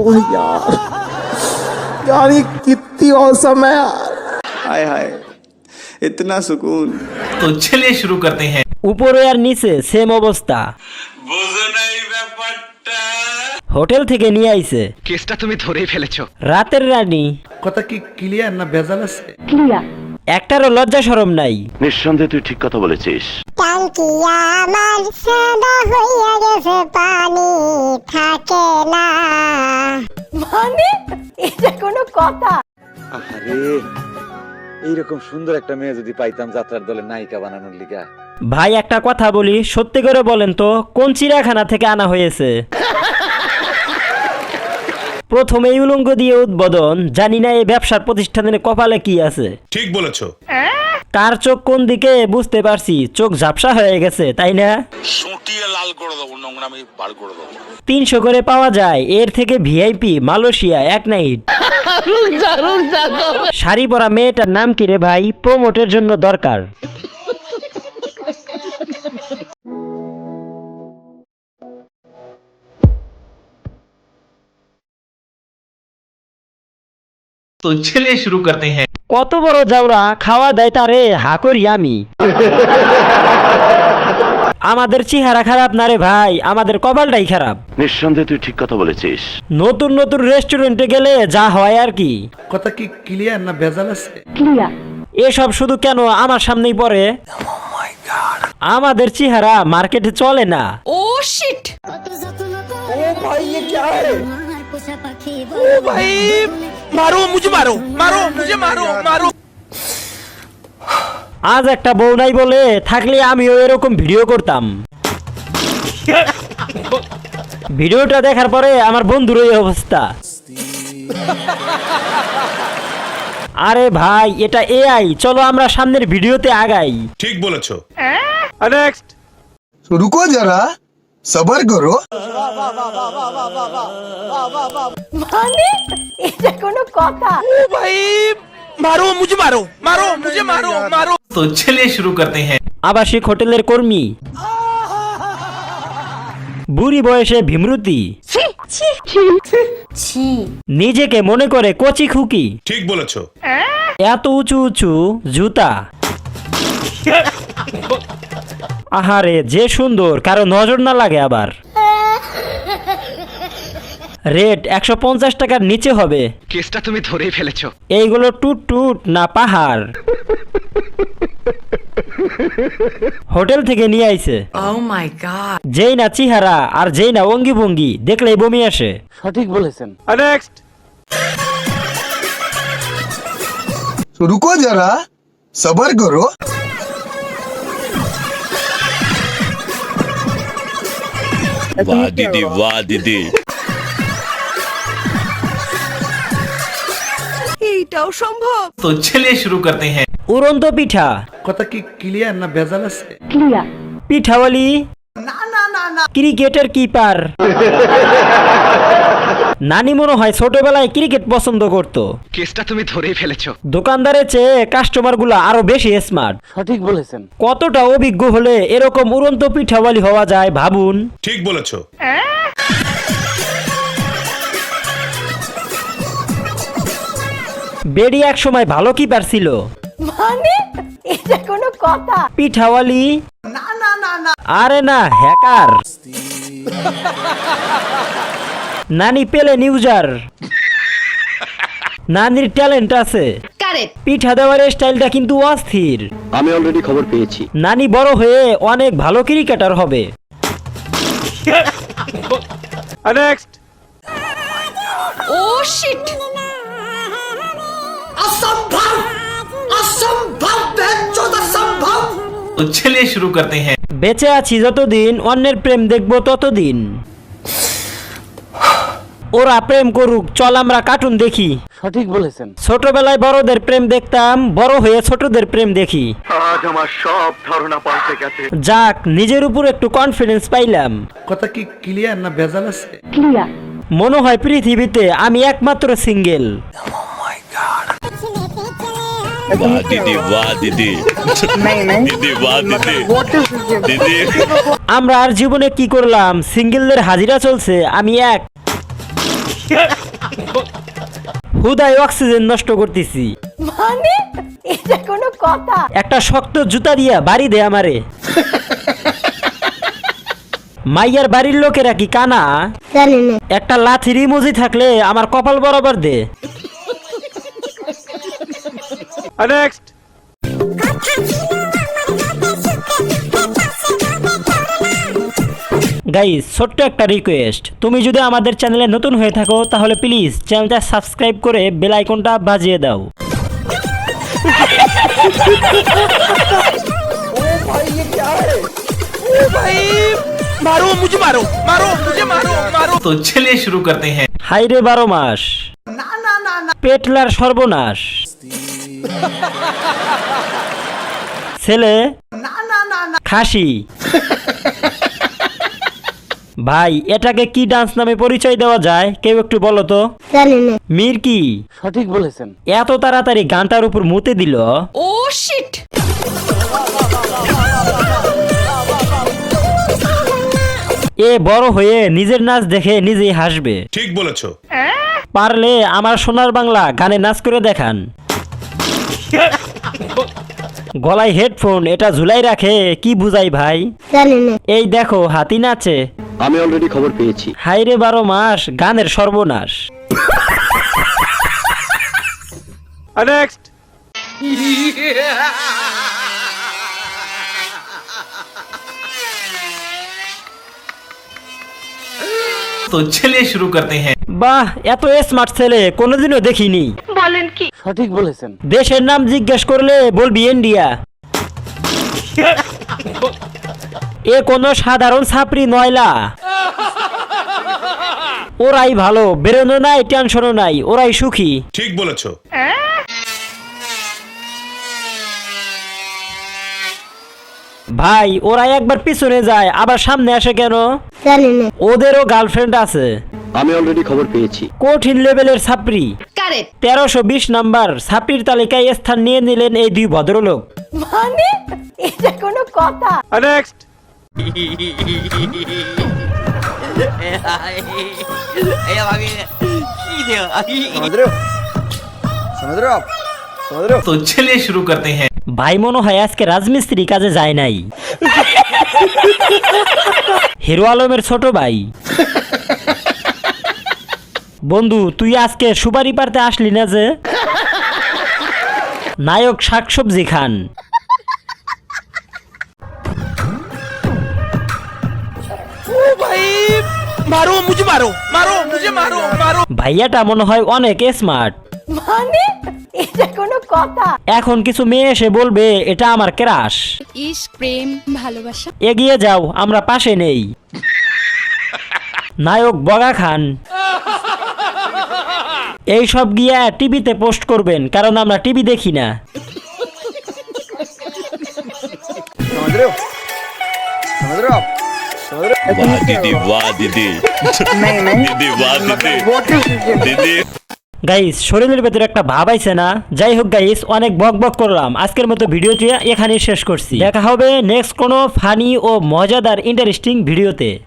ओह यार यार ये कितनी औसम है यार। हाय हाय इतना सुकून। तो चलिए शुरू करते हैं। উপরে আর নিচে সেম অবস্থা। বুঝো নাই ব্যাপারটা। হোটেল থেকে নিয়ে আইছে। কেসটা তুমি ধরেই ফেলেছো। রাতের রানী। কথা কি ক্লিয়ার না ভেজাল আছে? ক্লিয়ার। একটারও লজ্জা শরম নাই। নিঃসন্দেহে তুই ঠিক কথা বলেছিস। টাঙ্কি আমার সাদা হইয়া গেছে পানি থাকে না। মানে এটা কোনো কথা? আরে এইরকম সুন্দর একটা মেয়ে যদি পাইতাম যাত্রার দলে নায়িকা বানানোর লিগা। ভাই একটা কথা বলি, সত্যি করে বলেন তো কোন চিড়িয়াখানা থেকে আনা হয়েছে? প্রথমে উলঙ্গ দিয়ে উদ্বোধন, জানি না এই ব্যবসার প্রতিষ্ঠানের কপালে কি আছে। ঠিক বলেছো। কার চোখ কোন দিকে বুঝতে পারছি, চোখ ঝাপসা হয়ে গেছে তাই না? সুটিয়ে লাল করে দেবো, নোংরামি বার করে দেবো। 300 করে পাওয়া যায়, এর থেকে ভিআইপি মালয়েশিয়া এক নাইট। শাড়ি পরা মেয়েটার নাম কি রে ভাই? প্রমোটের জন্য দরকার। तो चलिए शुरू करते हैं। কত বড় জাউরা, খাওয়া দেয় তারে হা করি আমি। আমাদের চেহারা খারাপ না রে ভাই, আমাদের কপালটাই খারাপ। নিঃসন্দেহে তুই ঠিক কথা বলেছিস। নতুন নতুন রেস্টুরেন্টে গেলে যা হয় আর কি। কথা কি ক্লিয়ার না ভেজাল আছে? ক্লিয়ার। এসব শুধু কেন আমার সামনেই পড়ে? আমাদের চেহারা মার্কেটে চলে না। ও শিট। ओ भाई ये क्या है? ओ भाई মারো মুঝে মারো, মারো মুঝে মারো, মারো। আজ একটা বউ নাই বলে থাকলে আমিও এরকম ভিডিও করতাম। ভিডিওটা দেখার পরে আমার বন্ধুর এই অবস্থা। আরে ভাই এটা এআই, চলো আমরা সামনের ভিডিওতে আগাই। ঠিক বলেছো। নেক্সট। रुको जरा सबर करो। মানে এটা কোনো কথা? ও ভাই মারো মুঝে মারো, মারো মুঝে মারো, মারো। तो चलिए शुरू करते हैं। আবাসিক হোটেলের কর্মী, বুড়ি বয়সে ভীমরুতি, ছি। নিজেকে মনে করে কচি খুকি। ঠিক বলেছো। এত উঁচু উঁচু জুতা। আহারে যে সুন্দর, কারো নজর না লাগে আবার। রেট 150 টাকার নিচে হবে। কেসটা তুমি ধরেই ফেলেছো। এইগুলো টুট টুট না পাহাড়। হোটেল থেকে নিয়ে আইছে। ও মাই গড। যেই না চেহারা আর যেই না অঙ্গি ভঙ্গি দেখলেই বমি আসে। সঠিক বলেছেন। নেক্সট। रुको जरा सबर करो। वाह दीदी, वाह दीदी। এইটাও সম্ভব? तो चलिए शुरू करते हैं। উড়ন্ত পিঠা। কথা কি ক্লিয়ার না ভেজাল আছে? ক্লিয়ার। পিঠাওয়ালি। ক্রিকেটের কিপার। নানি মনে হয় ছোটবেলায় ক্রিকেট পছন্দ করত। কেসটা তুমি ধরেই ফেলেছো। দোকানদারের চেয়ে কাস্টমার গুলা আরো বেশি স্মার্ট। সঠিক বলেছেন। কতটা অভিজ্ঞ হলে এরকম উড়ন্ত পিঠাওয়ালি হওয়া যায় ভাবুন। ঠিক বলেছো। বেডি এক সময় ভালো কিপার ছিল। মানে এটা কোনো কথা? পিঠাওয়ালি। আরে না, হ্যাকার। নানি পেলে নিউজার। নানির ট্যালেন্ট আছে। কারেক্ট। পিঠা দেওয়ার স্টাইলটা কিন্তু অস্থির। আমি অলরেডি খবর পেয়েছি। নানি বড় হয়ে অনেক ভালো ক্রিকেটার হবে। নেক্সট। ও শিট। অসম্ভব অসম্ভব বেঞ্চোদ অসম্ভব। तो चलिए शुरू करते हैं। বেঁচে আছি যতদিন অন্যের প্রেম দেখবো ততদিন। ওরা প্রেম করুক, চল আমরা কার্টুন দেখি। সঠিক বলেছেন। ছোটবেলায় বড়দের প্রেম দেখতাম, বড় হয়ে ছোটদের প্রেম দেখি। আজ আমার সব ধারণা পাল্টে গেছে। যাক, নিজের উপর একটু কনফিডেন্স পাইলাম। কথা কি ক্লিয়ার না ভেজাল আছে? ক্লিয়ার। মনে হয় পৃথিবীতে আমি একমাত্র সিঙ্গেল। वाह दीदी, वाह दीदी। दीदी वाह दीदी, दीदी। আমরা আর জীবনে কি করলাম? সিঙ্গেলদের হাজিরা চলছে, আমি এক। হুদাই অক্সিজেন নষ্ট করতেছি। মানে এটা কোনো কথা? একটা শক্ত জুতা দিয়া বাড়ি দে আমারে। মাইয়ার বাড়ির লোকেরা কি কানা? জানি না। একটা লাথির ইমোজি থাকলে আমার কপাল বরাবর দে। নেক্সট। গাইস, ছোট্ট একটা রিকোয়েস্ট, তুমি যদি আমাদের চ্যানেলে নতুন হয়ে থাকো তাহলে প্লিজ চ্যানেলটা সাবস্ক্রাইব করে বেল আইকনটা বাজিয়ে দাও। मारो मुझे मारो मारो मुझे मारो मारो तो चलिए शुरू करते हैं। হাই রে 12 মাস, পেটলার সর্বনাশ। ছেলে খাসি। ভাই, এটাকে কি ডান্স নামে পরিচয় দেওয়া যায় কেউ একটু বলো তো? জানি না। মির কি? সঠিক বলেছেন। এত তাড়াতাড়ি গানটার উপর মুতে দিল। ও শিট। এ বড় হয়ে নিজের নাচ দেখে নিজেই হাসবে। ठीक বলেছো। পারলে আমার সোনার বাংলা গানে নাচ করে দেখান। গলায় হেডফোন, এটা ঝুলাই রাখে কি বুঝাই ভাই? জানি না। এই দেখো হাতি নাচে। আমি অলরেডি খবর পেয়েছি। হাই রে 12 মাস, গানের সর্বনাশ। নেক্সট। तो चलिए शुरू करते हैं। বাহ, এত স্মার্ট ছেলে কোনোদিনও দেখিনি। সঠিক বলেছেন। দেশের নাম জিজ্ঞেস করলে বলবি ইন্ডিয়া। এ কোনো সাধারণ ছাপরি নয়লা। ওরাই ভালো, বেরোনো নাই, টেনশনও নাই, ওরাই সুখী। ठीक বলেছো। ভাই, ওরা একবার পিছনে যায় আবার সামনে আসে কেন? জানি না। ওদেরও গার্লফ্রেন্ড আছে। আমি অলরেডি খবর পেয়েছি। কঠিন লেভেলের ছাপরি। কারেক্ট। 1320 নাম্বার ছাপরির তালিকায় স্থান নিয়ে নিলেন এই দুই ভদ্রলোক। মানে এটা কোনো কথা? নেক্সট। तो चलिए शुरू करते हैं। ভাই, মনে হয় আজকে রাজমিস্ত্রি কাজে যায় নাই। হিরো আলমের ছোট ভাই। বন্ধু, তুই আজকে সুপারি পারতে আসলি না যে? নায়ক শাকসবজি খান। मारो मुझे मारो मारो मुझे मारो मारो ভাইয়াটা মনে হয় অনেক স্মার্ট। মানে এটা কোনো কথা? এখন কিছু মেয়ে এসে বলবে এটা আমার ক্রাশ। ইস, প্রেম ভালোবাসা। এগিয়ে যাও, আমরা পাশে নেই। নায়ক বগা খান। এই সব গিয়া টিভিতে পোস্ট করবেন, কারণ আমরা টিভি দেখি না। গাইস, শরীরের ভেতরে একটা ভাব আইছে না? যাই হোক গাইস, অনেক বক বক করলাম। আজকের মতো ভিডিওটি এখানেই শেষ করছি। দেখা হবে নেক্সট কোনো ফানি ও মজাদার ইন্টারেস্টিং ভিডিওতে।